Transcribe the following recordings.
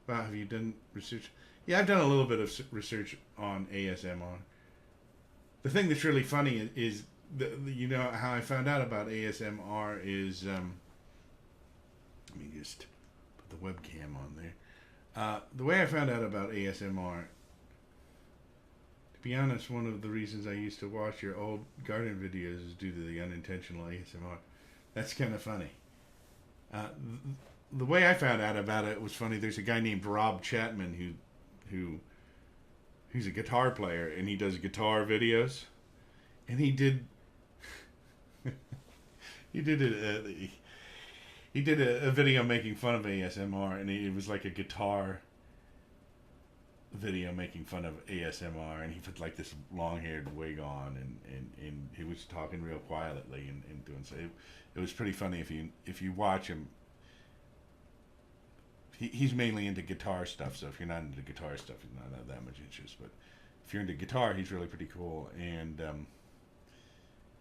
Wow, have you done research? Yeah, I've done a little bit of research on ASMR. The thing that's really funny is you know how I found out about ASMR is let me just put the webcam on there. The way I found out about ASMR, to be honest, one of the reasons I used to watch your old garden videos is due to the unintentional ASMR. That's kind of funny. The way I found out about it was funny. There's a guy named Rob Chapman who's a guitar player, and he does guitar videos, and he did he did a video making fun of ASMR, and it was like a guitar video making fun of ASMR, and he put like this long-haired wig on, and he was talking real quietly and doing so. It was pretty funny if you watch him. He's mainly into guitar stuff, so if you're not into guitar stuff, he's not that much interest. But if you're into guitar, he's really pretty cool, and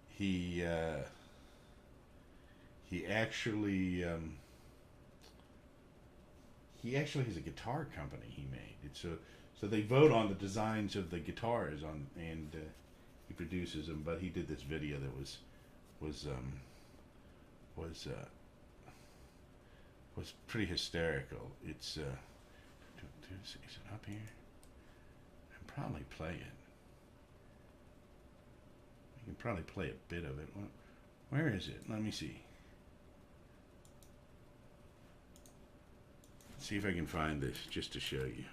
he actually has a guitar company he made. It's so they vote on the designs of the guitars and he produces them. But he did this video that was pretty hysterical. It's is it up here? I can probably play it. I can probably play a bit of it. Where is it? Let me see. See if I can find this just to show you.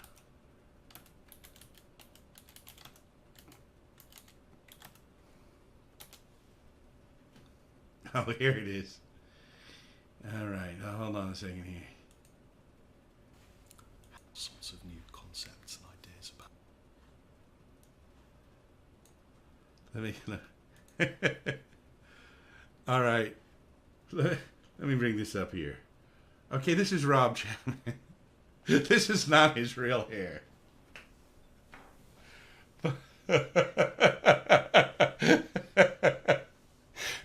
Oh, here it is. All right, hold on a second here. Sorts of new concepts and ideas about. Let me. All right. Let me bring this up here. Okay, this is Rob Chapman. This is not his real hair.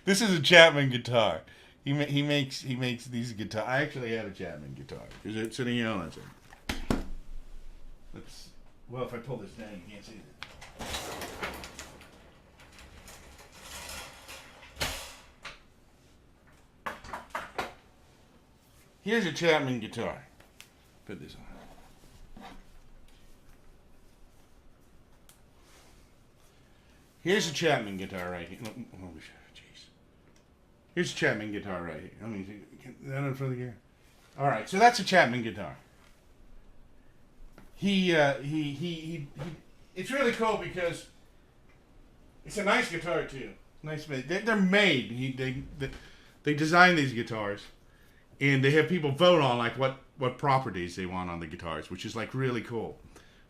This is a Chapman guitar. He makes these guitars. I actually have a Chapman guitar. Is it sitting here on that? Well, if I pull this down, you can't see it. Here's a Chapman guitar. Put this on. Here's a Chapman guitar right here. Oh, jeez. Here's a Chapman guitar right here. Let me see. Get that in front of the gear. All right, so that's a Chapman guitar. He it's really cool because it's a nice guitar too. Nice made. They're made. They design these guitars, and they have people vote on like what properties they want on the guitars, which is like really cool.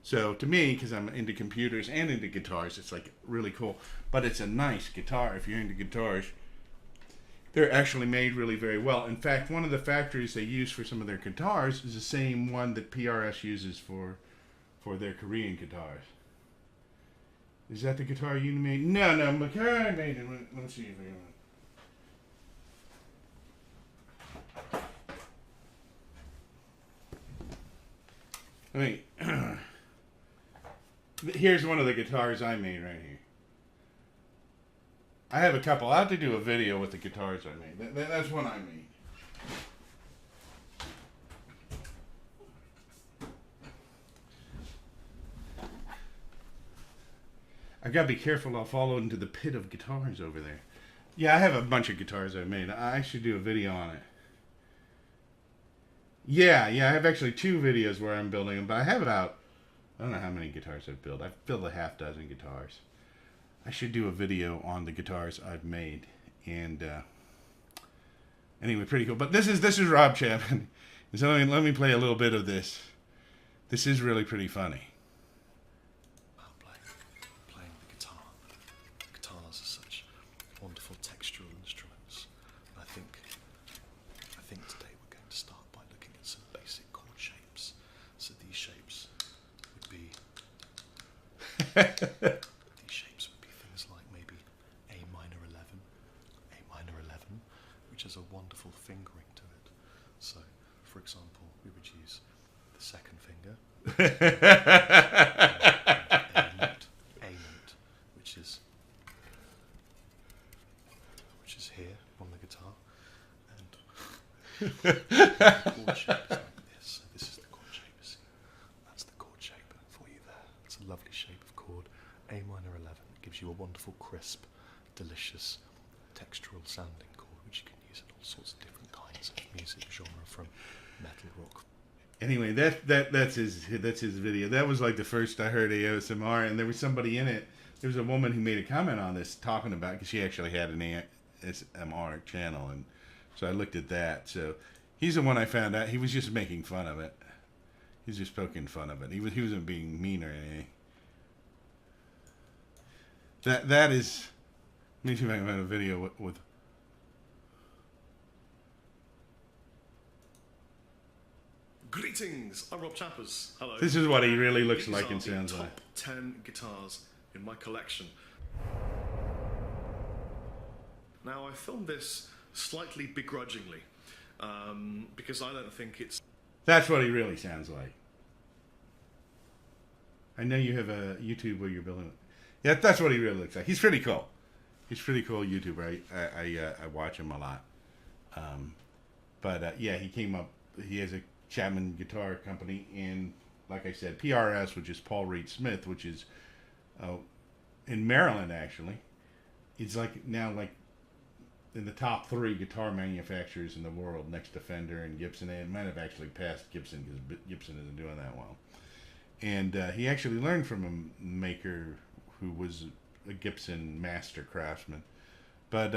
So to me, because I'm into computers and into guitars, it's like really cool. But it's a nice guitar. If you're into guitars, they're actually made really very well. In fact, one of the factories they use for some of their guitars is the same one that PRS uses for their Korean guitars. Is that the guitar you made? No, McCartney made it. Let me see if I can. Here's one of the guitars I made right here. I have a couple. I'll have to do a video with the guitars I made. That's one I made. I've got to be careful. I'll fall into the pit of guitars over there. Yeah, I have a bunch of guitars I made. I should do a video on it. Yeah, I have actually 2 videos where I'm building them, but I have about, I don't know how many guitars I've built. I've built a half dozen guitars. I should do a video on the guitars I've made, and anyway, pretty cool. But this is Rob Chapman. So let me play a little bit of this. This is really pretty funny. Playing the guitar. Guitars are such wonderful textural instruments. I think today we're going to start by looking at some basic chord shapes. So these shapes would be things like maybe A minor 11, which has a wonderful fingering to it. So, for example, we would use the the second finger. A note, which is here on the guitar, and chord shape is like this. So this is the chord shape. You see, that's the chord shape for you there. It's a lovely shape of chord. A minor 11. It gives you a wonderful, crisp, delicious, textural sounding chord, which you can use in all sorts of different kinds of music genre, from metal, rock. Anyway, that's his video. That was like the first I heard ASMR, and there was somebody in it. There was a woman who made a comment on this, talking about, because she actually had an ASMR channel, and so I looked at that. So he's the one I found out. He was just making fun of it. He was just poking fun of it. He wasn't being mean or anything. That is. Let me see if I can find a video with Greetings, I'm Rob Chappers. Hello. This is what he really looks These like are and sounds the like. top 10 guitars in my collection. Now, I filmed this slightly begrudgingly, because I don't think it's... That's what he really sounds like. I know you have a YouTube where you're building it. Yeah, that's what he really looks like. He's pretty cool. He's pretty cool YouTuber. I watch him a lot. Yeah, he came up. He has a Chapman Guitar Company, and like I said, PRS, which is Paul Reed Smith, which is in Maryland actually. It's like now like in the top 3 guitar manufacturers in the world, next to Fender and Gibson. It might have actually passed Gibson because Gibson isn't doing that well. And he actually learned from a maker who was a Gibson master craftsman. But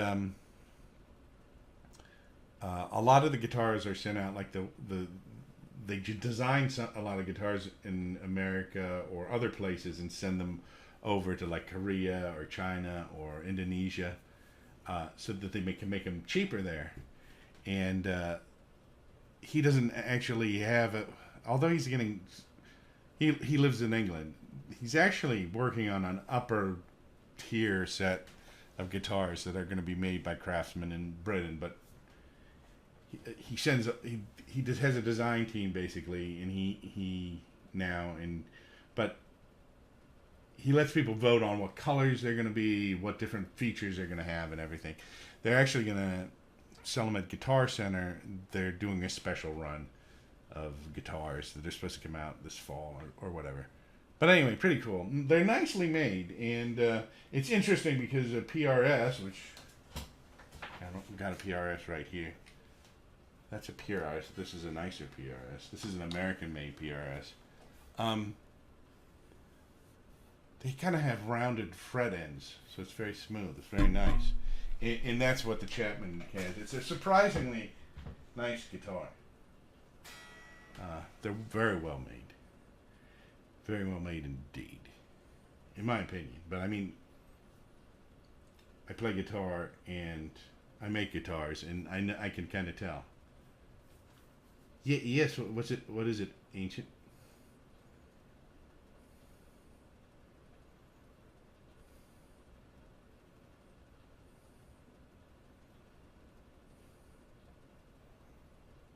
a lot of the guitars are sent out, like they design a lot of guitars in America or other places and send them over to like Korea or China or Indonesia, so that they can make them cheaper there. And he doesn't actually have a, although he's getting, he lives in England. He's actually working on an upper tier set of guitars that are going to be made by craftsmen in Britain, but he sends he just has a design team basically, and but he lets people vote on what colors they're going to be, what different features they're going to have, and everything. They're actually going to sell them at Guitar Center. They're doing a special run of guitars that are supposed to come out this fall or whatever. But anyway, pretty cool. They're nicely made, and it's interesting because a PRS, which I got a PRS right here. That's a PRS. This is a nicer PRS. This is an American-made PRS. They kind of have rounded fret ends, so it's very smooth. It's very nice, and that's what the Chapman has. It's a surprisingly nice guitar. They're very well made. Very well made indeed, in my opinion. But I mean, I play guitar and I make guitars, and I can kind of tell. Yeah, yes. What's it? What is it? Ancient.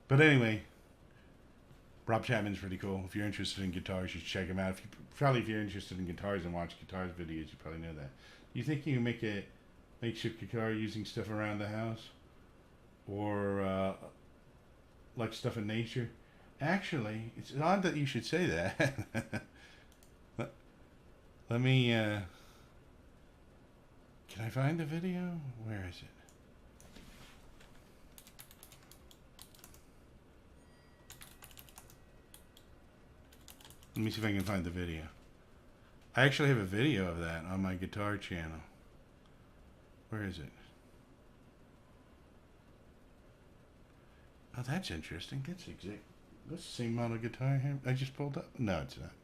But anyway, Rob Chapman's pretty cool. If you're interested in guitars, you should check him out. If you're interested in guitars and watch guitars videos, you probably know that. Do you think you can make a makeshift guitar using stuff around the house, or like stuff in nature? Actually, it's odd that you should say that. Let me. Can I find the video? Where is it? Let me see if I can find the video. I actually have a video of that on my guitar channel. Where is it? Oh, that's interesting. That's the same model guitar here I just pulled up. No, it's not.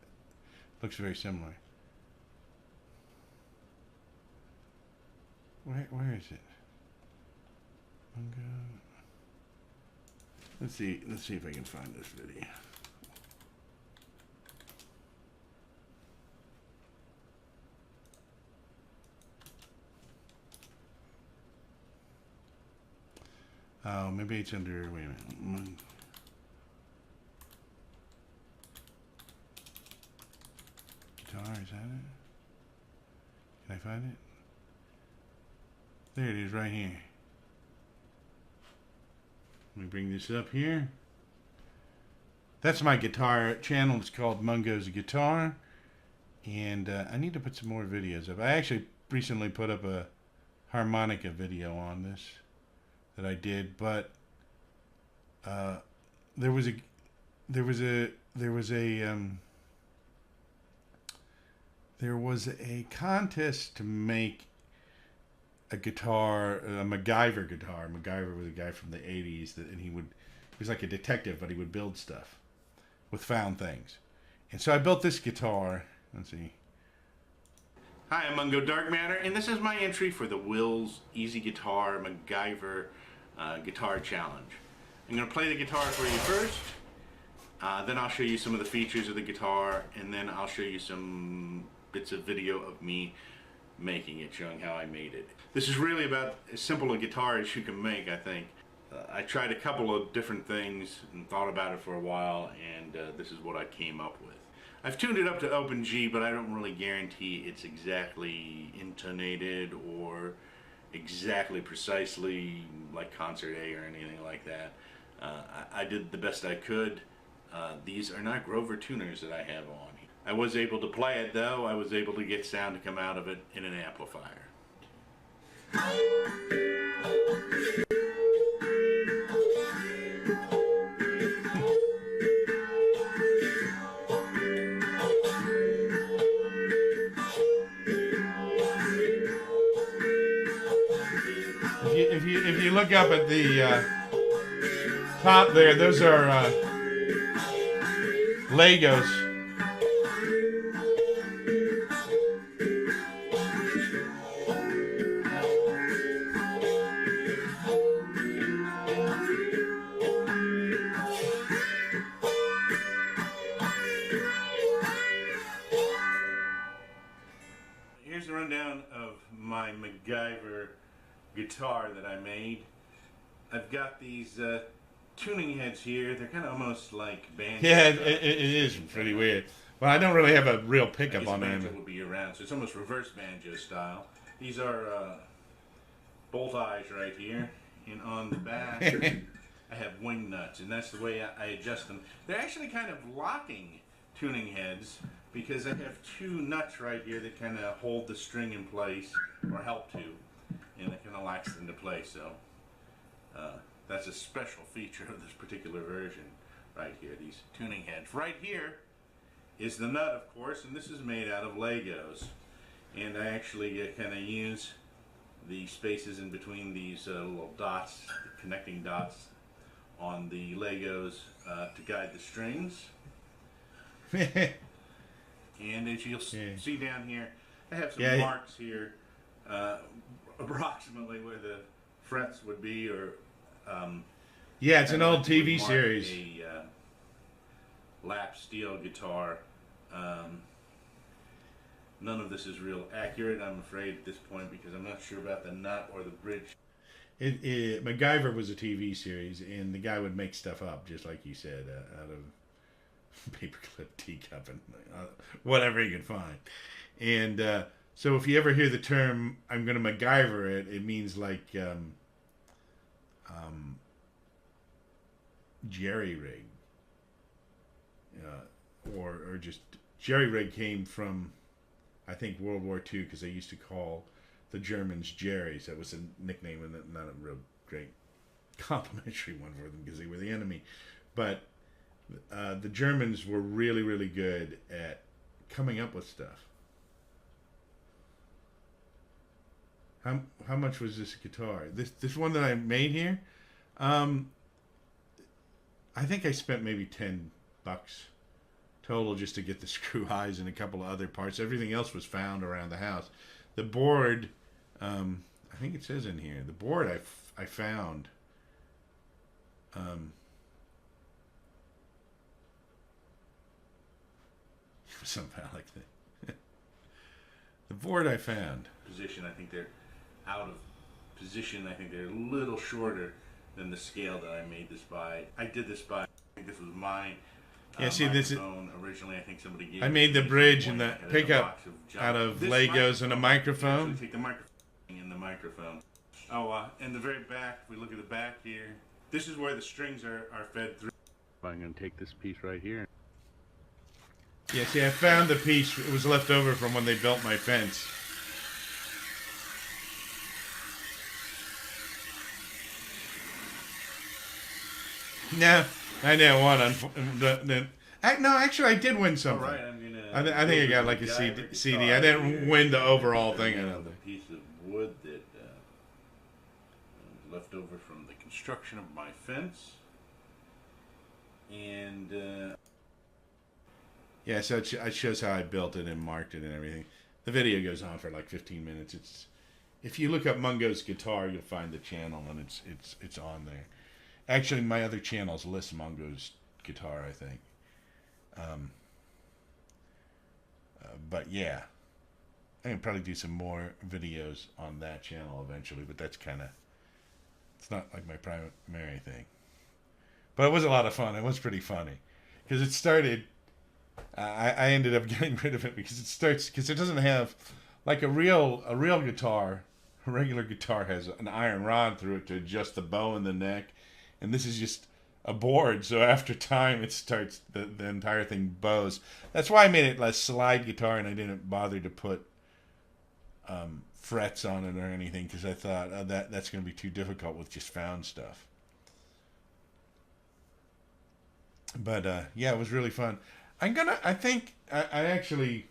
Looks very similar. Where is it? Let's see if I can find this video. Oh, maybe it's under, wait a minute. guitar. Is that it? Can I find it? There it is, right here. Let me bring this up here. That's my guitar channel. It's called Mungo's Guitar. And I need to put some more videos up. I actually recently put up a harmonica video on this that I did, but there was a contest to make a guitar, a MacGyver guitar. MacGyver was a guy from the 80s, and he was like a detective, but he would build stuff with found things. And so I built this guitar. Let's see. Hi, I'm Mungo Dark Matter, and this is my entry for the Will's Easy Guitar MacGyver Guitar Challenge. I'm going to play the guitar for you first, then I'll show you some of the features of the guitar, and then I'll show you some bits of video of me making it, showing how I made it. This is really about as simple a guitar as you can make, I think. I tried a couple of different things and thought about it for a while, and this is what I came up with. I've tuned it up to open G, but I don't really guarantee it's exactly intonated or exactly precisely like concert A or anything like that. I did the best I could. These are not Grover tuners that I have on. I was able to play it though. I was able to get sound to come out of it in an amplifier. If you look up at the top there, those are Legos. Here's a rundown of my MacGyver guitar that I made. I've got these tuning heads here. They're kind of almost like banjo. Yeah, it is pretty weird. Well, I don't really have a real pickup on them. Banjo will be around, so it's almost reverse banjo style. These are bolt eyes right here, and on the back I have wing nuts, and that's the way I adjust them. They're actually kind of locking tuning heads because I have two nuts right here that kind of hold the string in place, or help to, and it kind of locks it into place. So that's a special feature of this particular version right here, these tuning heads. Right here is the nut, of course, and this is made out of Legos. And I actually kind of use the spaces in between these little dots, the connecting dots on the Legos to guide the strings. And as you'll see down here, I have some marks here, approximately where the frets would be, or yeah, it's an old TV series. A lap steel guitar. None of this is real accurate, I'm afraid, at this point, because I'm not sure about the nut or the bridge. MacGyver was a TV series, and the guy would make stuff up, just like you said, out of paperclip, teacup, and whatever he could find. And so if you ever hear the term, I'm going to MacGyver it, it means like jerry-rig. Or just jerry-rig came from, I think, World War II, because they used to call the Germans Jerrys. That was a nickname, and not a real great complimentary one for them, because they were the enemy. But the Germans were really, really good at coming up with stuff. How much was this guitar? This one that I made here? I think I spent maybe $10 total just to get the screw eyes and a couple of other parts. Everything else was found around the house. The board, I think it says in here, the board I found. Somehow like that. The board I found. Position, I think they're out of position. I think they're a little shorter than the scale that I made this by. I did this by, I think this was mine. Yeah, see, this is. microphone. Originally, I think somebody gave I me made the this bridge one and the that had a pickup box of junk. out of This Legos and a You microphone. actually take the microphone and the microphone. Oh, in the very back, if we look at the back here, this is where the strings are fed through. I'm going to take this piece right here. Yeah, see, I found the piece. It was left over from when they built my fence. No, I didn't win. No, actually, I did win something. All right, I'm gonna. I think I got like a CD. I didn't win the overall thing. I don't think. A piece of wood that was left over from the construction of my fence, and yeah, so it shows how I built it and marked it and everything. The video goes on for like 15 minutes. It's if you look up Mungo's Guitar, you'll find the channel and it's on there. Actually, my other channels list Mungo's Guitar, I think. But yeah, I can probably do some more videos on that channel eventually, but that's kind of, it's not like my primary thing. But it was a lot of fun. It was pretty funny because it started, I ended up getting rid of it because it doesn't have, like a real guitar, a regular guitar has an iron rod through it to adjust the bow in the neck. And this is just a board, so after time it starts, the entire thing bows. That's why I made it a slide guitar and I didn't bother to put frets on it or anything because I thought that's going to be too difficult with just found stuff. But yeah, it was really fun. I think I actually,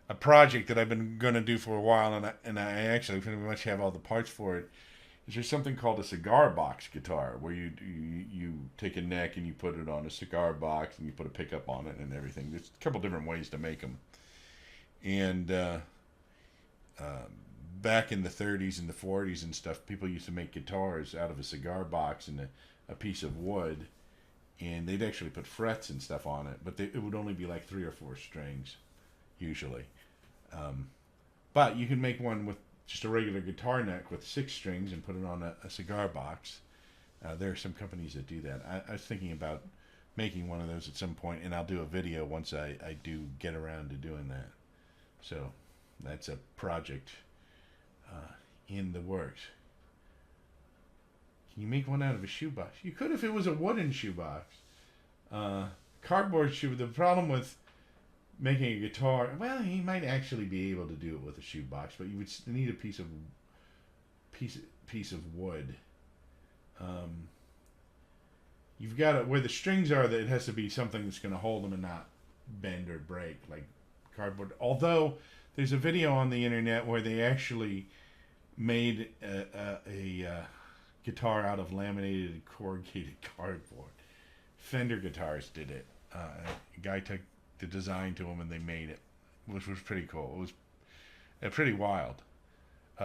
a project that I've been going to do for a while, and I actually pretty much have all the parts for it. There's something called a cigar box guitar where you take a neck and you put it on a cigar box and you put a pickup on it and everything. There's a couple different ways to make them. And back in the 30s and the 40s and stuff, people used to make guitars out of a cigar box and a piece of wood. And they'd actually put frets and stuff on it, but it would only be like 3 or 4 strings, usually. But you can make one with just a regular guitar neck with 6 strings and put it on a cigar box. There are some companies that do that. I was thinking about making one of those at some point, and I'll do a video once I do get around to doing that. So that's a project in the works. Can you make one out of a shoebox? You could if it was a wooden shoebox. Cardboard shoe. The problem with making a guitar, well, you might actually be able to do it with a shoebox, but you would need a piece of wood. You've got to, where the strings are, that it has to be something that's going to hold them and not bend or break like cardboard. Although there's a video on the internet where they actually made a guitar out of laminated corrugated cardboard. Fender Guitars did it. A guy took the design to them and they made it, which was pretty cool. It was pretty wild.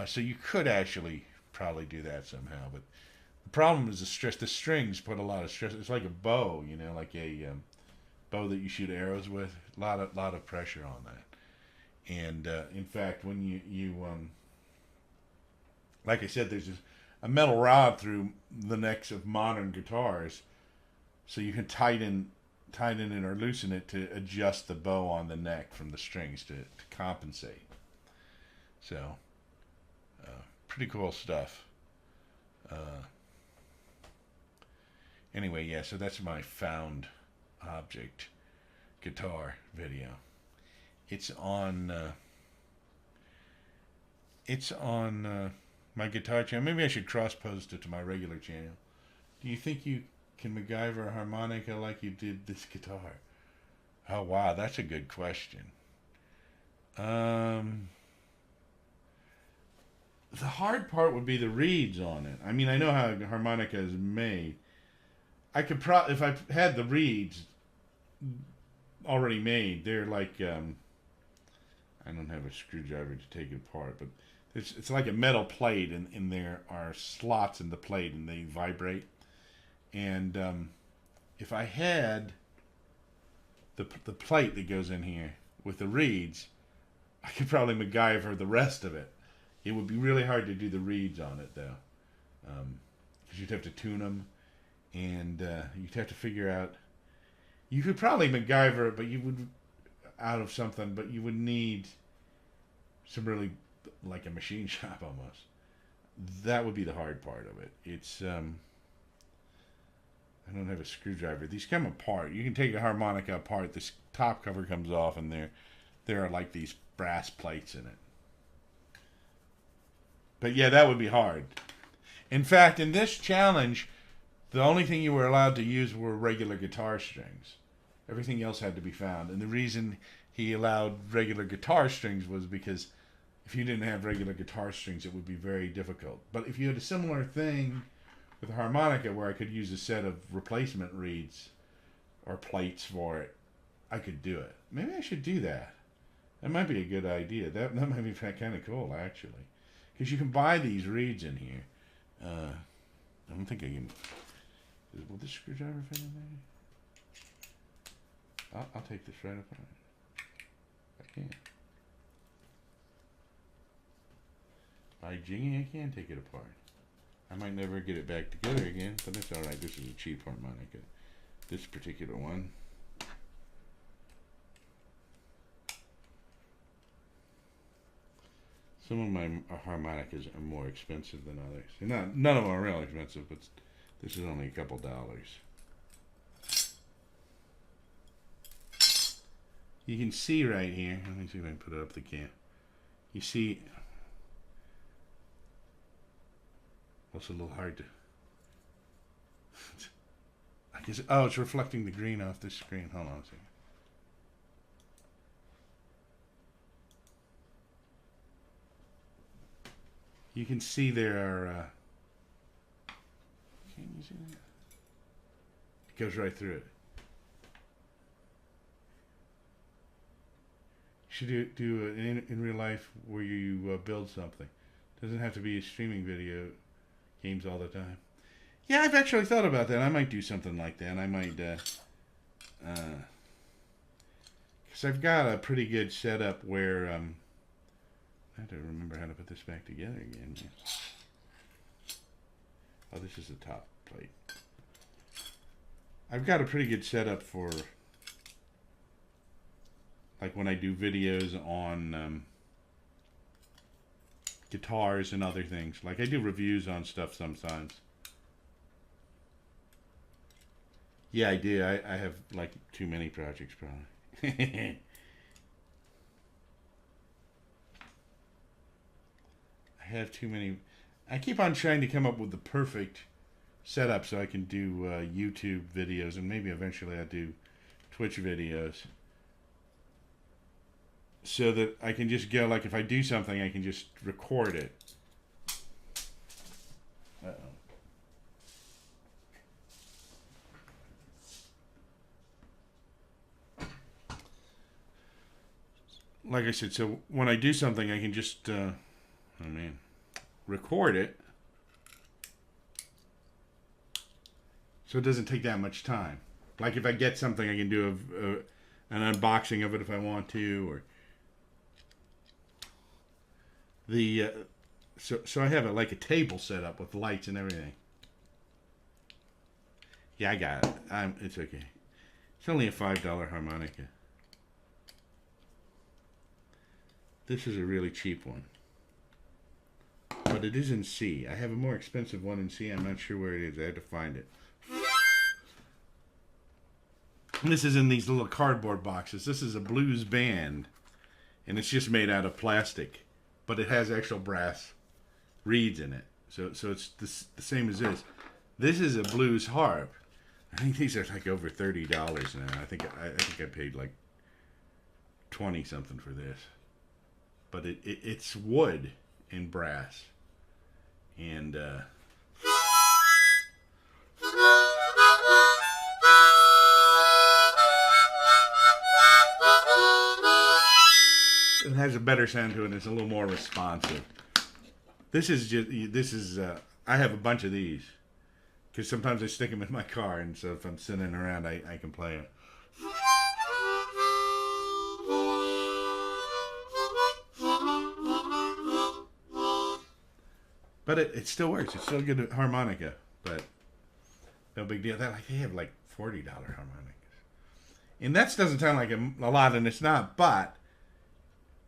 So you could actually probably do that somehow, but the problem is the stress. The strings put a lot of stress. It's like a bow, like a bow that you shoot arrows with. A lot of pressure on that. And in fact, when you like I said, there's a metal rod through the necks of modern guitars, so you can tighten it or loosen it to adjust the bow on the neck from the strings to compensate. So, pretty cool stuff. Anyway, yeah, so that's my found object guitar video. It's on my guitar channel. Maybe I should cross-post it to my regular channel. Do you think you can MacGyver a harmonica like you did this guitar? Oh, wow, that's a good question. The hard part would be the reeds on it. I mean, I know how a harmonica is made. I could if I had the reeds already made, they're like, I don't have a screwdriver to take it apart, but it's like a metal plate, and there are slots in the plate, and they vibrate. And if I had the plate that goes in here with the reeds, I could probably MacGyver the rest of it. It would be really hard to do the reeds on it, though, because you'd have to tune them, and you'd have to figure out You could probably MacGyver it, but you would out of something, but you would need some really like a machine shop almost. That would be the hard part of it. It's I don't have a screwdriver. These come apart. You can take a harmonica apart. This top cover comes off, and there are like these brass plates in it. But yeah, that would be hard. In fact, in this challenge, the only thing you were allowed to use were regular guitar strings. Everything else had to be found. And the reason he allowed regular guitar strings was because if you didn't have regular guitar strings, it would be very difficult. But if you had a similar thing with a harmonica where I could use a set of replacement reeds or plates for it, I could do it. Maybe I should do that. That might be a good idea. That might be kind of cool, actually. Because you can buy these reeds in here. I don't think I can... Will this screwdriver fit in there? I'll take this right apart. I can. By jinging, I can take it apart. I might never get it back together again, but that's alright. This is a cheap harmonica. This particular one. Some of my harmonicas are more expensive than others. None of them are real expensive, but this is only a couple dollars. You can see right here. Let me see if I can put it up the cam. You see, well, it's a little hard to. I guess. Oh, it's reflecting the green off this screen. Hold on a second. You can see there are. Can you see that? It goes right through it. You should do it in real life where you build something. Doesn't have to be a streaming video games all the time. Yeah, I've actually thought about that. I might do something like that. I might, because I've got a pretty good setup where I have to remember how to put this back together again. Oh, this is the top plate. I've got a pretty good setup for like when I do videos on guitars and other things. Like I do reviews on stuff sometimes. Yeah, I do. I have like too many projects probably. I have too many. I keep on trying to come up with the perfect setup so I can do YouTube videos, and maybe eventually I'll do Twitch videos. So that I can just go, like if I do something, I can just record it. Uh-oh. Like I said, so when I do something, I can just, record it. So it doesn't take that much time. Like if I get something, I can do an unboxing of it if I want to, or the so I have like a table set up with lights and everything. Yeah, I got it. It's okay. It's only a $5 harmonica. This is a really cheap one. But it is in C. I have a more expensive one in C. I'm not sure where it is. I had to find it. This is in these little cardboard boxes. This is a blues band. And it's just made out of plastic. But it has actual brass reeds in it. So it's the same as this. This is a blues harp. I think these are like over $30 now. I think I paid like 20 something for this. But it's wood and brass. And it has a better sound to it. It's a little more responsive. This is I have a bunch of these because sometimes I stick them in my car, and so if I'm sitting around, I can play it. But it still works. It's still a good harmonica, but no big deal. They have like $40 harmonicas. And that doesn't sound like a lot, and it's not, but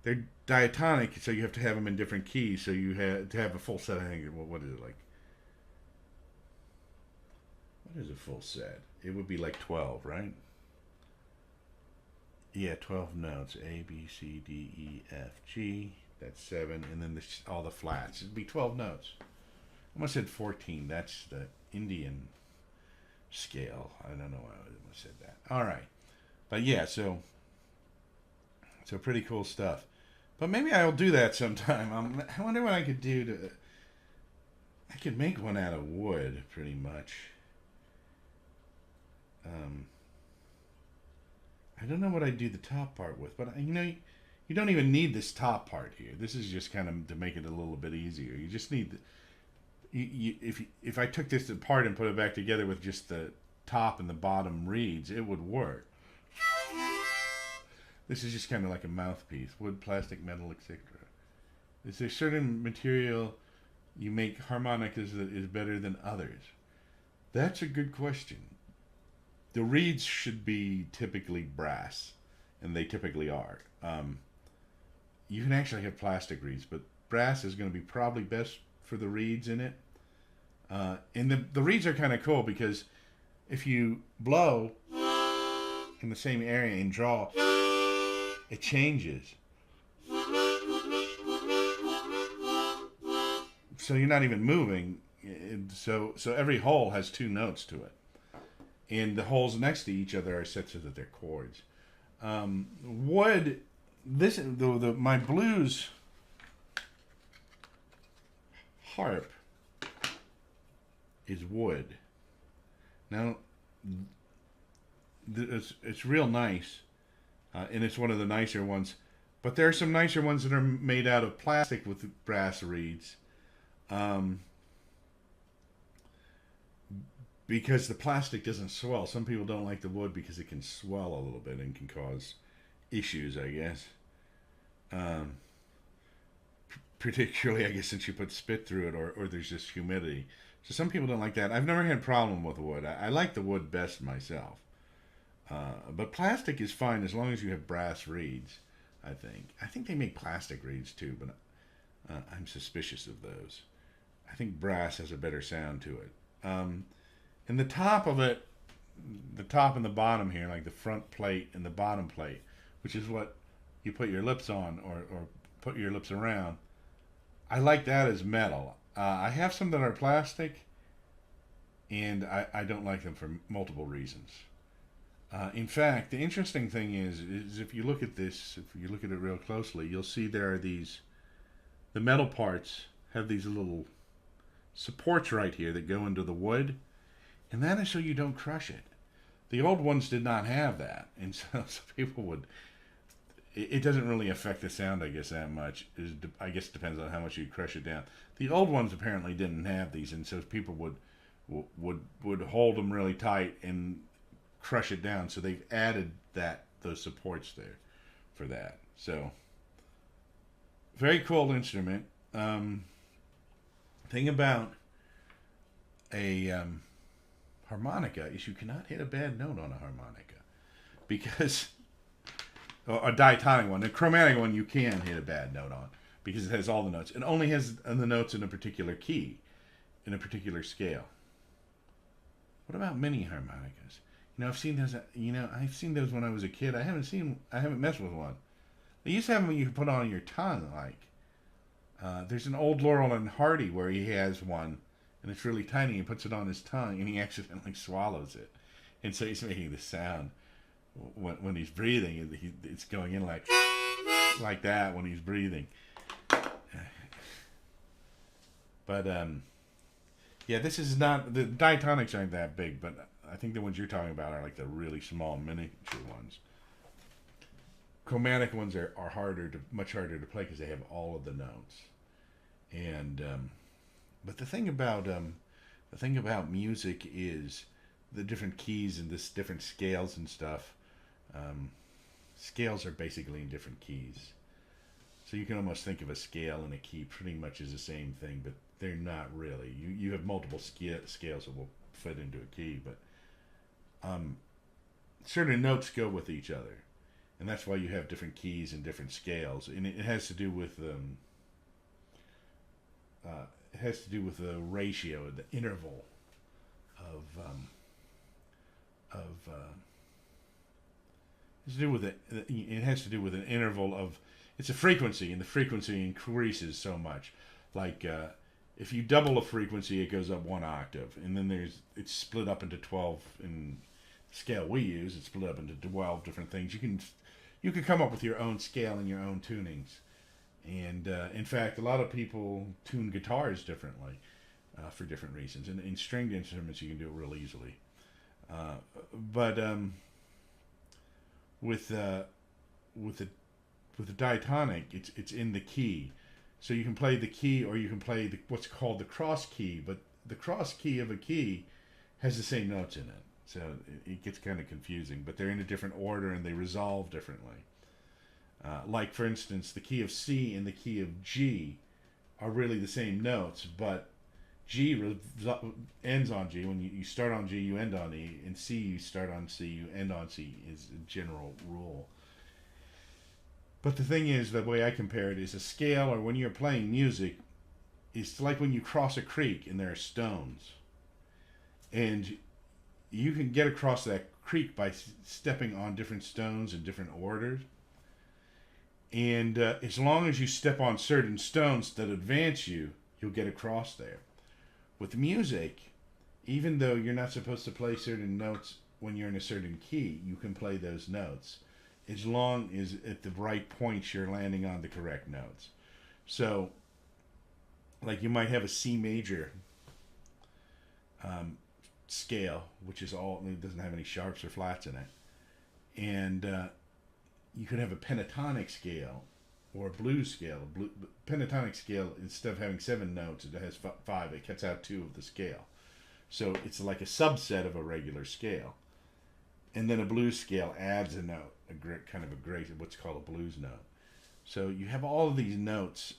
they're diatonic, so you have to have them in different keys. So you have to have a full set. I think, well, what is it like? What is a full set? It would be like 12, right? Yeah, 12 notes. A, B, C, D, E, F, G. That's 7. And then all the flats. It'd be 12 notes. I almost said 14. That's the Indian scale. I don't know why I almost said that. All right. But yeah, so pretty cool stuff. But maybe I'll do that sometime. I wonder what I could do to... I could make one out of wood, pretty much. I don't know what I'd do the top part with, but you know, you don't even need this top part here. This is just kind of to make it a little bit easier. You just need if I took this apart and put it back together with just the top and the bottom reeds, it would work. This is just kind of like a mouthpiece. Wood, plastic, metal, etc. Is there certain material you make harmonicas that is better than others? That's a good question. The reeds should be typically brass, and they typically are. You can actually have plastic reeds, but brass is going to be probably best for the reeds in it. And the reeds are kind of cool because if you blow in the same area and draw, it changes. So you're not even moving. So every hole has 2 notes to it. And the holes next to each other are set so that they're chords. Wood, my blues harp is wood. Now, it's real nice, and it's one of the nicer ones. But there are some nicer ones that are made out of plastic with brass reeds. Because the plastic doesn't swell. Some people don't like the wood because it can swell a little bit and can cause issues, I guess. Particularly, I guess, since you put spit through it or there's just humidity. So some people don't like that. I've never had a problem with wood. I like the wood best myself. But plastic is fine as long as you have brass reeds, I think. I think they make plastic reeds too, but I'm suspicious of those. I think brass has a better sound to it. And the top of it, the top and the bottom here, like the front plate and the bottom plate, which is what you put your lips on or put your lips around, I like that as metal. I have some that are plastic, and I don't like them for multiple reasons. In fact, the interesting thing is if you look at this, if you look at it real closely, you'll see there are the metal parts have these little supports right here that go into the wood, and that is so you don't crush it. The old ones did not have that, and so people would... It doesn't really affect the sound, I guess, that much. I guess it depends on how much you crush it down. The old ones apparently didn't have these, and so people would hold them really tight and crush it down. So they've added those supports there for that. So very cool instrument. Thing about a harmonica is you cannot hit a bad note on a harmonica because a diatonic one. A chromatic one you can hit a bad note on because it has all the notes. It only has the notes in a particular key, in a particular scale. What about mini harmonicas? I've seen those. I've seen those when I was a kid. I haven't messed with one. They used to have them you could put on your tongue. There's an old Laurel and Hardy where he has one, and it's really tiny. He puts it on his tongue, and he accidentally swallows it, and so he's making the sound. When he's breathing, it's going in like that when he's breathing. But yeah, this is not, the diatonics aren't that big, but I think the ones you're talking about are like the really small miniature ones. Chromatic ones are much harder to play because they have all of the notes. And but the thing about music is the different keys and this different scales and stuff. Scales are basically in different keys. So you can almost think of a scale and a key pretty much as the same thing, but they're not really. You have multiple scales that will fit into a key, but certain notes go with each other, and that's why you have different keys and different scales, and it has to do with the ratio, the interval it has to do with it has to do with an interval of, it's a frequency, and the frequency increases so much. Like if you double a frequency, it goes up 1 octave, and then it's split up into 12 in scale we use. It's split up into 12 different things. You can come up with your own scale and your own tunings, and in fact, a lot of people tune guitars differently for different reasons. And in stringed instruments, you can do it real easily, but with the diatonic, it's in the key, so you can play the key, or you can play what's called the cross key. But the cross key of a key has the same notes in it, so it gets kind of confusing. But they're in a different order, and they resolve differently. Like for instance, the key of C and the key of G are really the same notes, but G ends on G. When you start on G, you end on E. In C, you start on C, you end on C, is a general rule. But the thing is, the way I compare it is a scale, or when you're playing music, it's like when you cross a creek and there are stones. And you can get across that creek by stepping on different stones in different orders. And as long as you step on certain stones that advance you, you'll get across there. With music, even though you're not supposed to play certain notes when you're in a certain key, you can play those notes as long as at the right points you're landing on the correct notes. So, like you might have a C major scale, which is it doesn't have any sharps or flats in it. And you could have a pentatonic scale or a blues scale. Pentatonic scale, instead of having 7 notes, it has 5. It cuts out 2 of the scale. So it's like a subset of a regular scale. And then a blues scale adds a note, what's called a blues note. So you have all of these notes,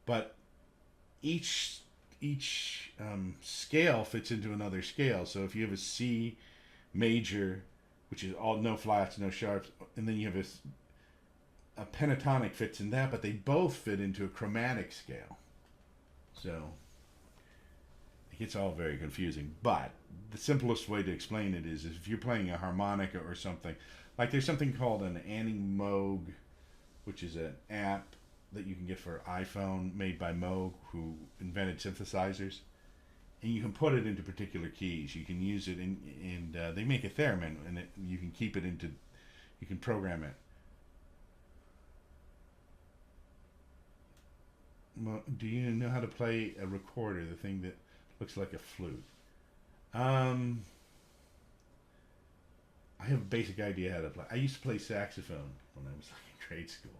but each scale fits into another scale. So if you have a C major, which is all no flats, no sharps, and then you have a pentatonic fits in that, but they both fit into a chromatic scale. So it gets all very confusing. But the simplest way to explain it is if you're playing a harmonica or something, like there's something called an Moog, which is an app that you can get for iPhone, made by Moog, who invented synthesizers. And you can put it into particular keys. You can use it and they make a theremin, and you can keep it into, you can program it. Well, do you know how to play a recorder, the thing that looks like a flute? I have a basic idea how to play. I used to play saxophone when I was in grade school,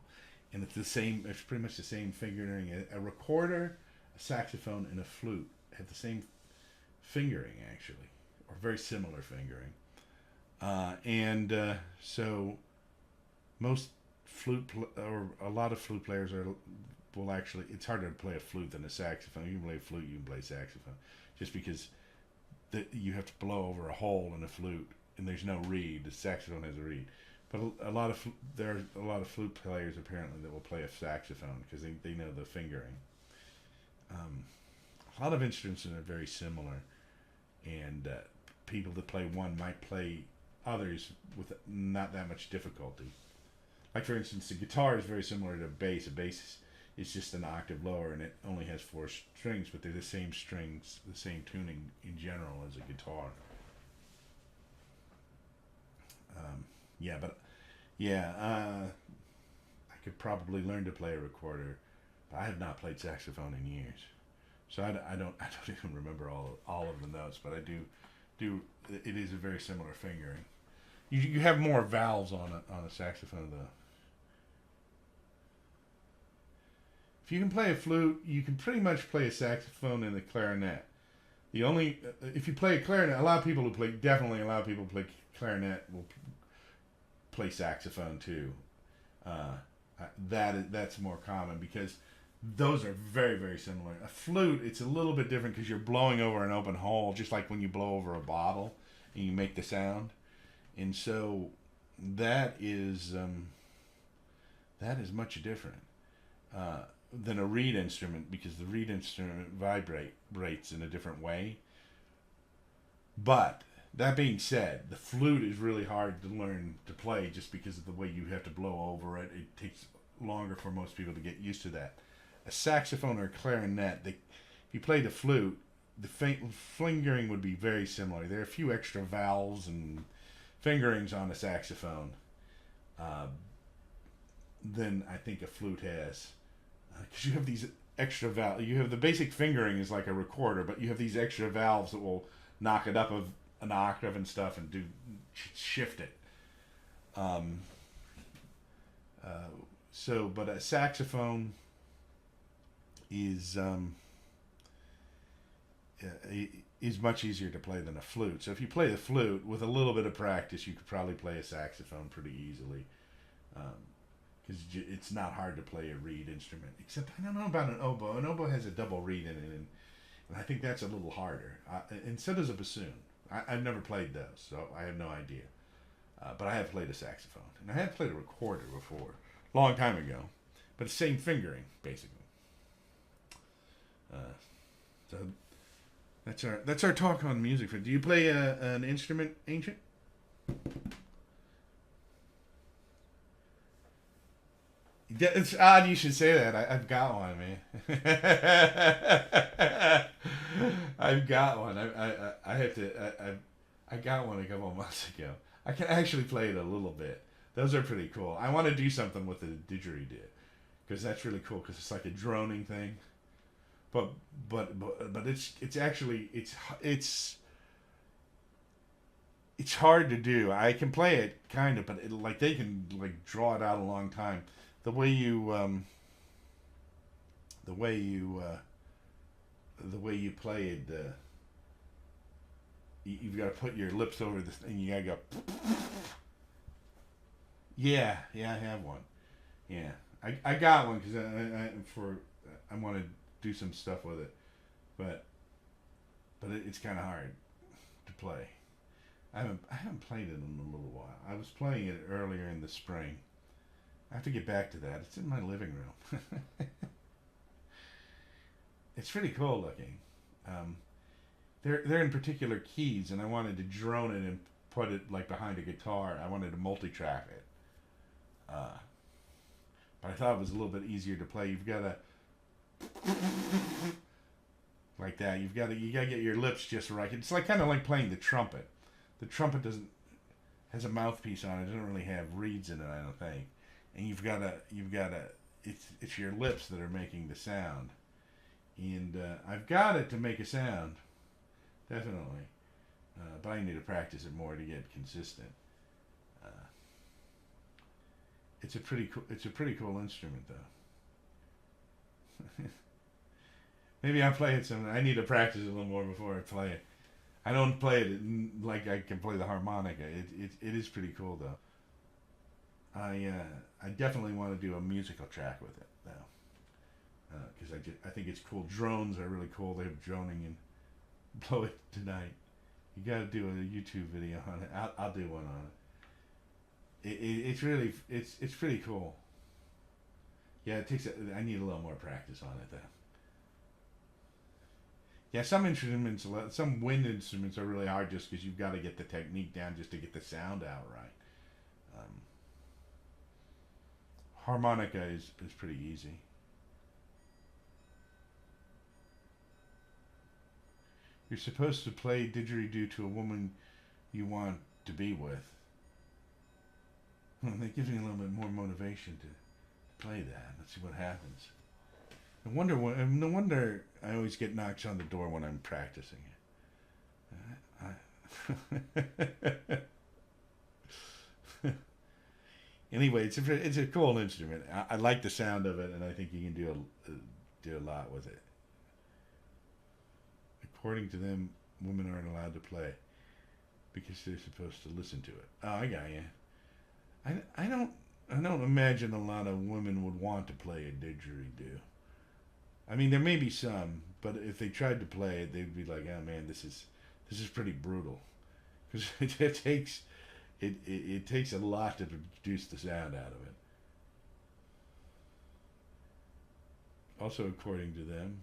and it's pretty much the same fingering. A recorder, a saxophone, and a flute have the same fingering, actually, or very similar fingering. So most a lot of flute players will actually, it's harder to play a flute than a saxophone. You can play a flute, you can play saxophone, just because you have to blow over a hole in a flute, and there's no reed. The saxophone has a reed. But there are a lot of flute players apparently that will play a saxophone because they know the fingering. A lot of instruments are very similar, and people that play one might play others with not that much difficulty. Like for instance, the guitar is very similar to a bass. A bass is just an octave lower, and it only has 4 strings, but they're the same strings, the same tuning in general as a guitar. I could probably learn to play a recorder, but I have not played saxophone in years, so I don't even remember all of the notes. But I do. It is a very similar fingering. You have more valves on a saxophone though. If you can play a flute, you can pretty much play a saxophone and a clarinet. If you play a clarinet, a lot of people who play clarinet will play saxophone too. That's more common because those are very, very similar. A flute, it's a little bit different because you're blowing over an open hole, just like when you blow over a bottle and you make the sound. And so that is much different than a reed instrument, because the reed instrument vibrates in a different way. But that being said, the flute is really hard to learn to play just because of the way you have to blow over it. It takes longer for most people to get used to that. A saxophone or a clarinet, if you play the flute, the fingering would be very similar. There are a few extra valves and fingerings on a saxophone than I think a flute has. Because you have these extra valves. You have the basic fingering is like a recorder, but you have these extra valves that will knock it up of an octave and stuff and shift it. But a saxophone is much easier to play than a flute. So if you play the flute with a little bit of practice, you could probably play a saxophone pretty easily. Because it's not hard to play a reed instrument. Except I don't know about an oboe. An oboe has a double reed in it, and I think that's a little harder. And so does a bassoon. I've never played those, so I have no idea. But I have played a saxophone, and I have played a recorder before, long time ago. But it's same fingering, basically. So that's our talk on music. Do you play an instrument, Ancient? Yeah, it's odd you should say that. I've got one, man. I've got one. I have to. I got one a couple of months ago. I can actually play it a little bit. Those are pretty cool. I want to do something with the didgeridoo, because that's really cool. Because it's like a droning thing. But it's actually it's hard to do. I can play it kind of, but they can draw it out a long time. The way you play it, you've got to put your lips over this, and you gotta go. Yeah, I have one. Yeah, I got one because I want to do some stuff with it, but it's kind of hard to play. I haven't played it in a little while. I was playing it earlier in the spring. I have to get back to that. It's in my living room. It's pretty cool looking. They're in particular keys, and I wanted to drone it and put it behind a guitar. I wanted to multi-track it. But I thought it was a little bit easier to play. You've got to like that. You got to get your lips just right. It's kind of like playing the trumpet. The trumpet has a mouthpiece on it. It doesn't really have reeds in it, I don't think. And you've got to it's your lips that are making the sound. And I've got it to make a sound, definitely. But I need to practice it more to get consistent. It's a pretty cool instrument, though. Maybe I play it some. I need to practice it a little more before I play it. I don't play it like I can play the harmonica. It is pretty cool, though. I definitely want to do a musical track with it, though, because I think it's cool. Drones are really cool. They have droning and blow it tonight. You got to do a YouTube video on it. I'll do one on it. It's pretty cool. Yeah, I need a little more practice on it, though. Yeah, some wind instruments are really hard just because you've got to get the technique down just to get the sound out right. Harmonica is pretty easy. You're supposed to play didgeridoo to a woman you want to be with. Well, that gives me a little bit more motivation to play that. Let's see what happens. No wonder I always get knocks on the door when I'm practicing it. Anyway, it's a cool instrument. I like the sound of it, and I think you can do a lot with it. According to them, women aren't allowed to play because they're supposed to listen to it. Oh, I got you. I don't imagine a lot of women would want to play a didgeridoo. I mean, there may be some, but if they tried to play it, they'd be like, "Oh man, this is pretty brutal," because it takes it takes a lot to produce the sound out of it. Also, according to them,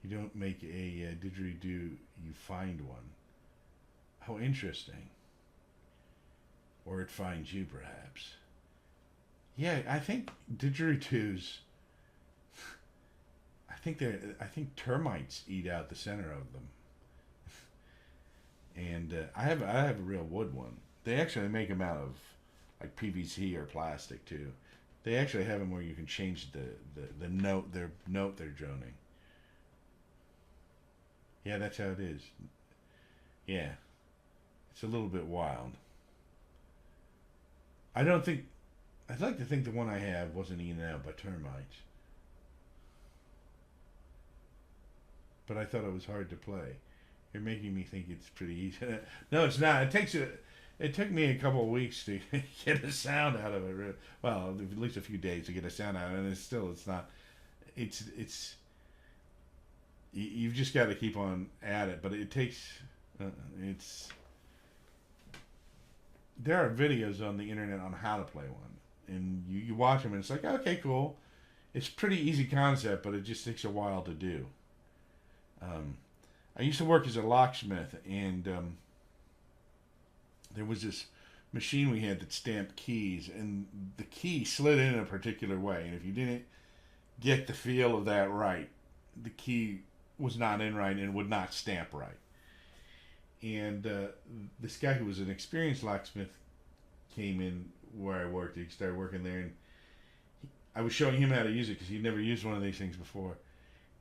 you don't make a didgeridoo, you find one. How interesting. Or it finds you, perhaps. Yeah, I think didgeridoos. I think termites eat out the center of them. And I have a real wood one. They actually make them out of like PVC or plastic too. They actually have them where you can change the note they're droning. Yeah, that's how it is. Yeah, it's a little bit wild. I'd like to think the one I have wasn't eaten out by termites. But I thought it was hard to play. You're making me think it's pretty easy. No, it's not. It took me a couple of weeks to get a sound out of it. Well, at least a few days to get a sound out of it, and it's not. It's. You've just got to keep on at it, but it takes. It's. There are videos on the internet on how to play one, and you watch them, and it's like, okay, cool. It's pretty easy concept, but it just takes a while to do. I used to work as a locksmith, and there was this machine we had that stamped keys, and the key slid in a particular way, and if you didn't get the feel of that right, the key was not in right and would not stamp right. And this guy who was an experienced locksmith came in where I worked. He started working there, and I was showing him how to use it because he'd never used one of these things before.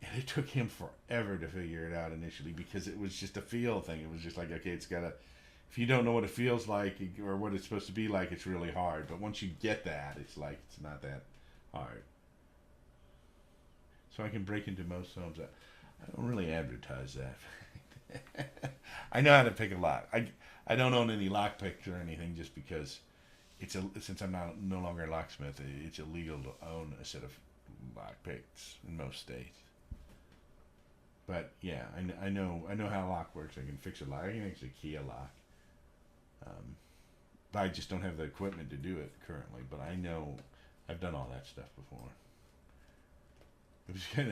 And it took him forever to figure it out initially because it was just a feel thing. It was just like, okay, it's got to, if you don't know what it feels like or what it's supposed to be like, it's really hard. But once you get that, it's like, it's not that hard. So I can break into most homes. I don't really advertise that. I know how to pick a lock. I don't own any lock picks or anything just because since I'm no longer a locksmith, it's illegal to own a set of lock picks in most states. But yeah, I know how a lock works. I can fix a lock. I can actually key a lock. But I just don't have the equipment to do it currently. But I know I've done all that stuff before. It was kind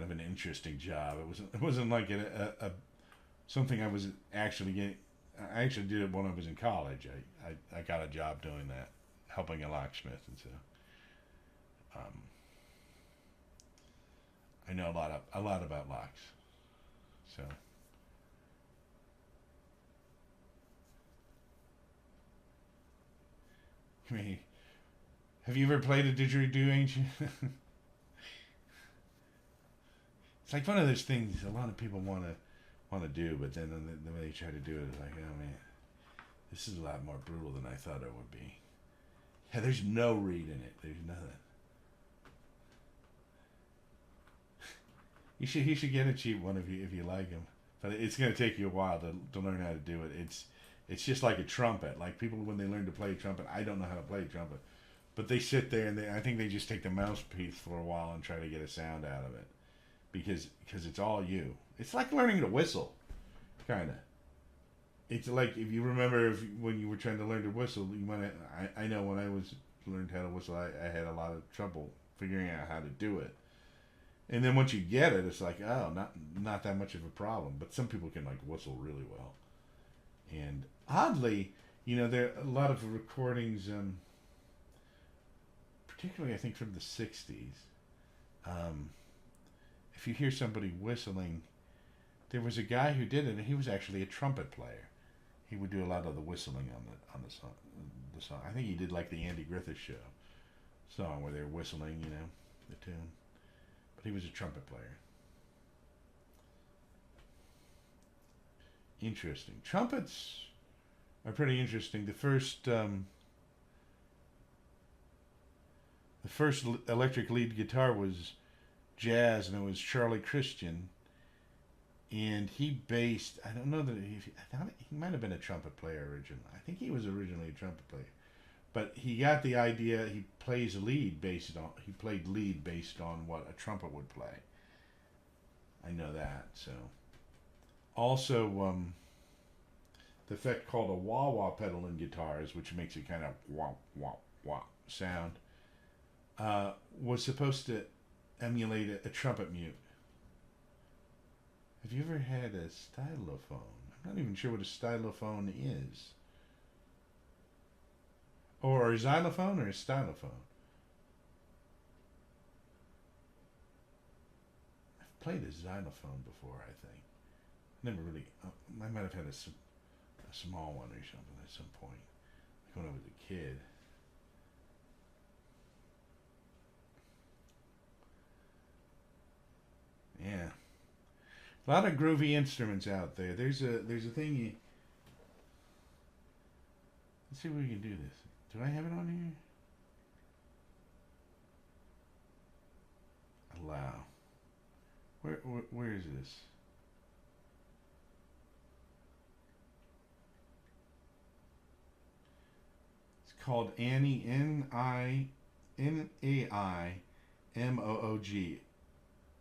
of an interesting job. It wasn't like a something I was actually getting. I actually did it when I was in college. I got a job doing that, helping a locksmith, and so. I know a lot about locks, so. I mean, have you ever played a didgeridoo, ain't you? It's like one of those things a lot of people want to do, but then the way they try to do it is like, oh man, this is a lot more brutal than I thought it would be. Yeah, there's no reed in it. There's nothing. You should get a cheap one if you like them, but it's going to take you a while to learn how to do it. It's just like a trumpet. Like people when they learn to play trumpet, I don't know how to play trumpet, but they sit there and I think they just take the mouthpiece for a while and try to get a sound out of it, because it's all you. It's like learning to whistle, kind of. It's like if you remember when you were trying to learn to whistle, I know when I learned how to whistle, I had a lot of trouble figuring out how to do it. And then once you get it, it's like, oh, not that much of a problem. But some people can like whistle really well. And oddly, there are a lot of recordings, particularly I think from the 60s. If you hear somebody whistling, there was a guy who did it, and he was actually a trumpet player. He would do a lot of the whistling on the song. I think he did like the Andy Griffith Show song where they're whistling, the tune. He was a trumpet player. Interesting. Trumpets are pretty interesting. The first electric lead guitar was jazz, and it was Charlie Christian. And he based, I don't know that I thought he might have been a trumpet player originally. I think he was originally a trumpet player. But he got the idea. He played lead based on what a trumpet would play. I know that. So also the effect called a wah wah pedal in guitars, which makes it kind of wah wah wah sound, was supposed to emulate a trumpet mute. Have you ever had a stylophone? I'm not even sure what a stylophone is. Or a xylophone or a stylophone? I've played a xylophone before, I think. Never really. I might have had a small one or something at some point, like when I was a kid. Yeah, a lot of groovy instruments out there. There's a thing you. Let's see if we can do this. Do I have it on here? Allow. Where is this? It's called Annie, N-A-I-M-O-O-G.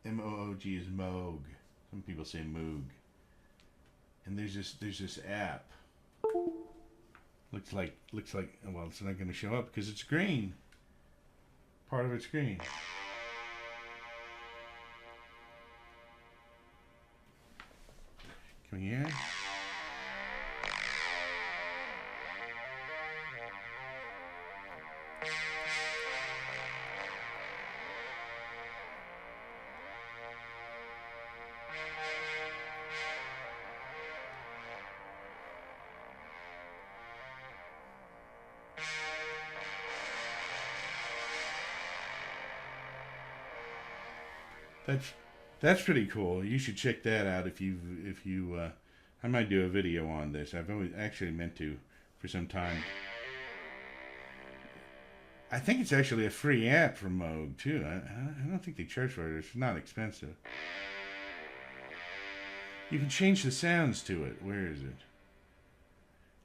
M-O-O-G is Moog. Some people say Moog. And there's this app. Looks like well, it's not going to show up because it's green. Part of it's green. Can we hear it? That's pretty cool. You should check that out if you I might do a video on this. I've always actually meant to for some time. I think it's actually a free app from Moog too. I don't think they charge for it. It's not expensive. You can change the sounds to it. Where is it?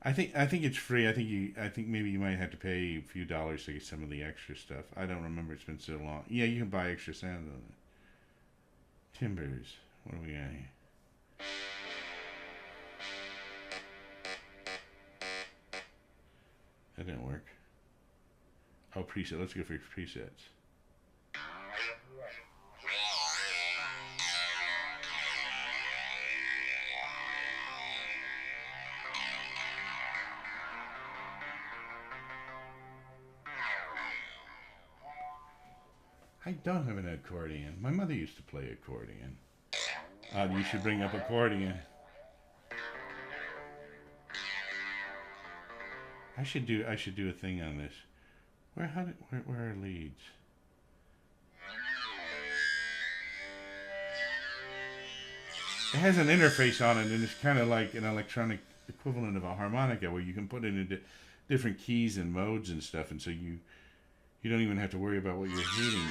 I think it's free. I think maybe you might have to pay a few dollars to get some of the extra stuff. I don't remember. It's been so long. Yeah, you can buy extra sounds on it. Timbers. What do we got here? That didn't work. Oh, preset. Let's go for presets. I don't have an accordion. My mother used to play accordion. You should bring up accordion. I should do a thing on this. Where are leads? It has an interface on it, and it's kind of like an electronic equivalent of a harmonica, where you can put it into different keys and modes and stuff, and so you don't even have to worry about what you're hitting.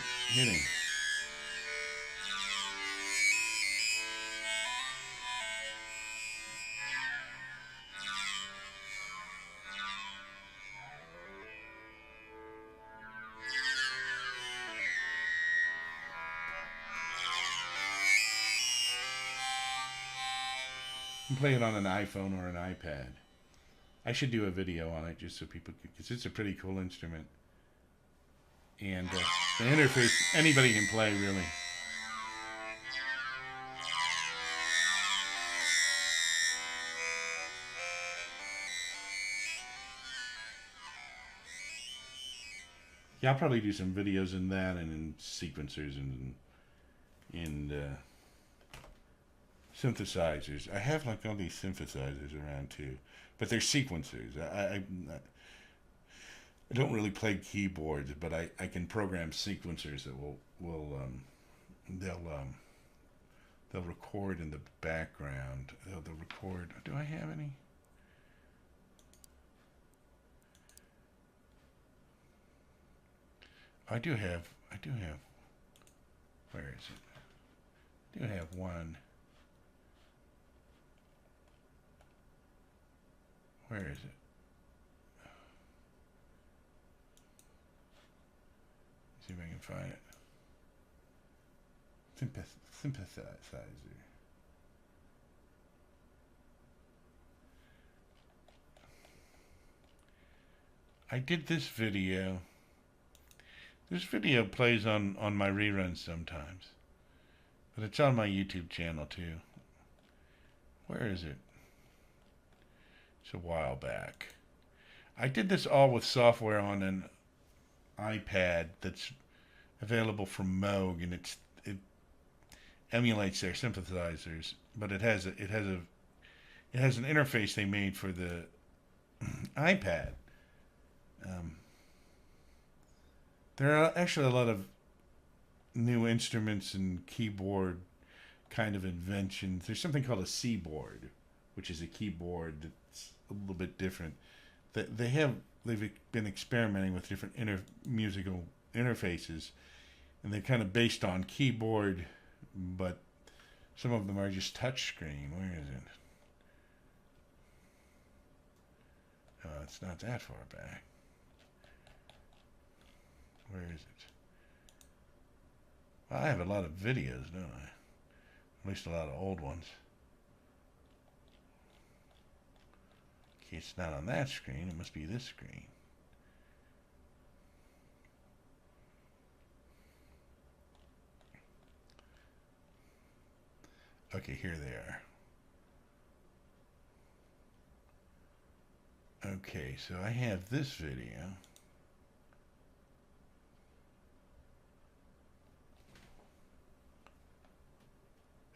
You can play it on an iPhone or an iPad. I should do a video on it just so people could, because it's a pretty cool instrument. And the interface, anybody can play, really. Yeah, I'll probably do some videos in that and in sequencers and synthesizers. I have like all these synthesizers around too, but they're sequencers. I don't really play keyboards, but I can program sequencers that they'll record in the background. They'll record. Do I have any? I do have. Where is it? I do have one. Where is it? See if I can find it. synthesizer. I did this video. This video plays on my reruns sometimes. But it's on my YouTube channel too. Where is it? It's a while back. I did this all with software on an iPad that's available from Moog, and it emulates their synthesizers, but it has an interface they made for the iPad. There are actually a lot of new instruments and keyboard kind of inventions. There's something called a C-board, which is a keyboard that's a little bit different. They've been experimenting with different musical interfaces, and they're kind of based on keyboard, but some of them are just touch screen. Where is it? Oh, it's not that far back. Where is it? Well, I have a lot of videos, don't I? At least a lot of old ones. Okay, it's not on that screen. It must be this screen. Okay, here they are. Okay, so I have this video.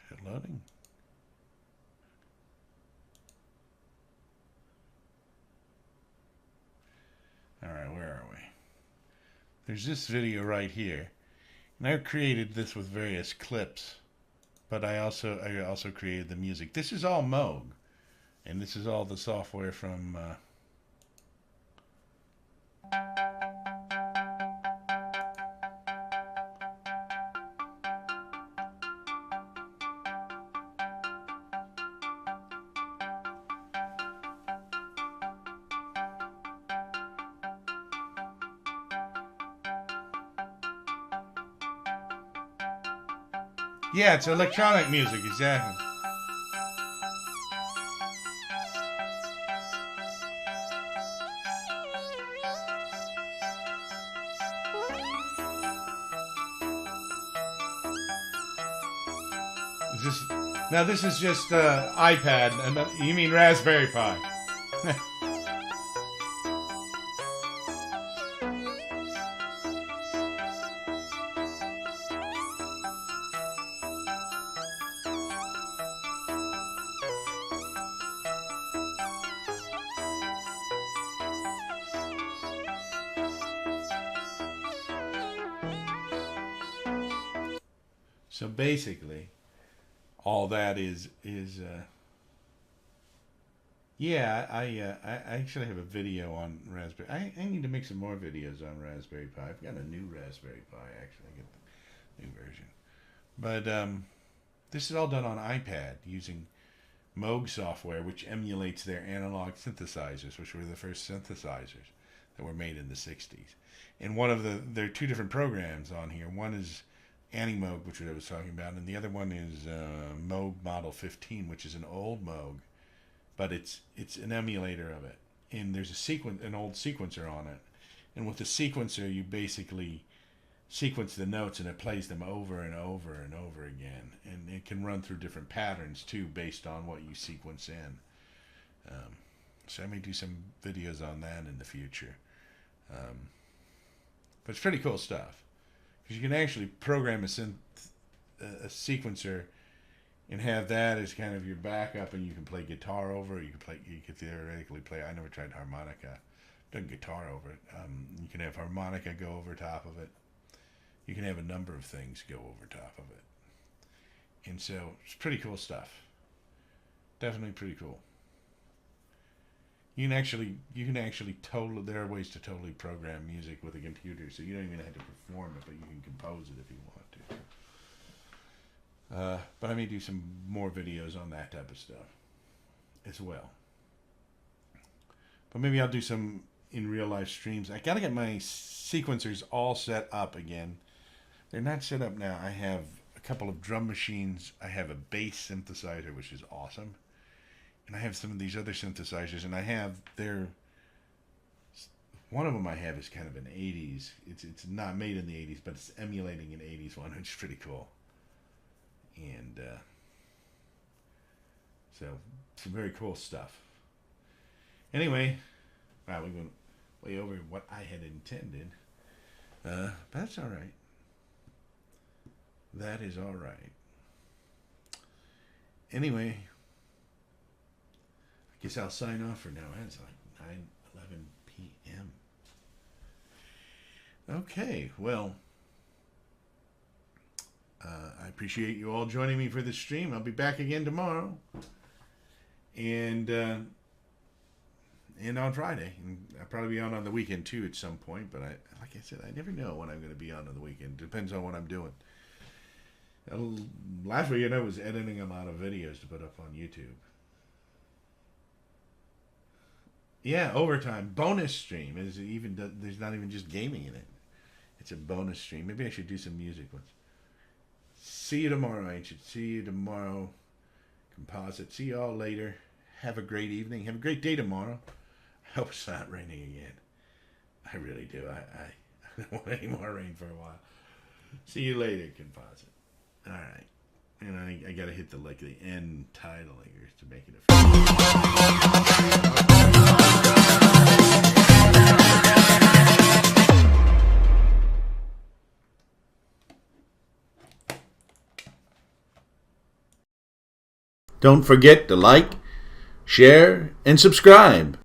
Is it loading? Alright, where are we? There's this video right here. And I created this with various clips. But I also created the music. This is all Moog. And this is all the software from yeah, it's electronic music, exactly. Now this is just iPad, and you mean Raspberry Pi. So basically, all that is yeah. I actually have a video on Raspberry. I need to make some more videos on Raspberry Pi. I've got a new Raspberry Pi actually. I get the new version, but this is all done on iPad using Moog software, which emulates their analog synthesizers, which were the first synthesizers that were made in the '60s. And there are two different programs on here. One is Moog, which I was talking about, and the other one is Moog Model 15, which is an old Moog, but it's an emulator of it. And there's an old sequencer on it, and with the sequencer, you basically sequence the notes, and it plays them over and over and over again, and it can run through different patterns too, based on what you sequence in. So I may do some videos on that in the future, but it's pretty cool stuff. You can actually program a sequencer and have that as kind of your backup, and you can play guitar over it. You could theoretically play. I never tried harmonica. I've done guitar over it. You can have harmonica go over top of it. You can have a number of things go over top of it, and so it's pretty cool stuff. Definitely pretty cool. You can actually there are ways to totally program music with a computer, so you don't even have to perform it, but you can compose it if you want to. But I may do some more videos on that type of stuff as well. But maybe I'll do some in real life streams. I gotta get my sequencers all set up again. They're not set up now. I have a couple of drum machines. I have a bass synthesizer, which is awesome. And I have some of these other synthesizers, and I have their... One of them I have is kind of an 80s. It's not made in the 80s, but it's emulating an 80s one, which is pretty cool. And so, some very cool stuff. Anyway, wow, we went way over what I had intended. But that's all right. That is all right. Anyway, I guess I'll sign off for now. It's like 9:11 p.m. Okay, well, I appreciate you all joining me for this stream. I'll be back again tomorrow, and on Friday. And I'll probably be on the weekend too at some point. But like I said, I never know when I'm going to be on the weekend. Depends on what I'm doing. Last weekend I was editing a lot of videos to put up on YouTube. Yeah, overtime bonus stream is even. There's not even just gaming in it. It's a bonus stream. Maybe I should do some music ones. See you tomorrow, Ancient. See you tomorrow, Composite. See you all later. Have a great evening. Have a great day tomorrow. I hope it's not raining again. I really do. I don't want any more rain for a while. See you later, Composite. All right. And I got to hit the end title here to make it Don't forget to like, share, and subscribe.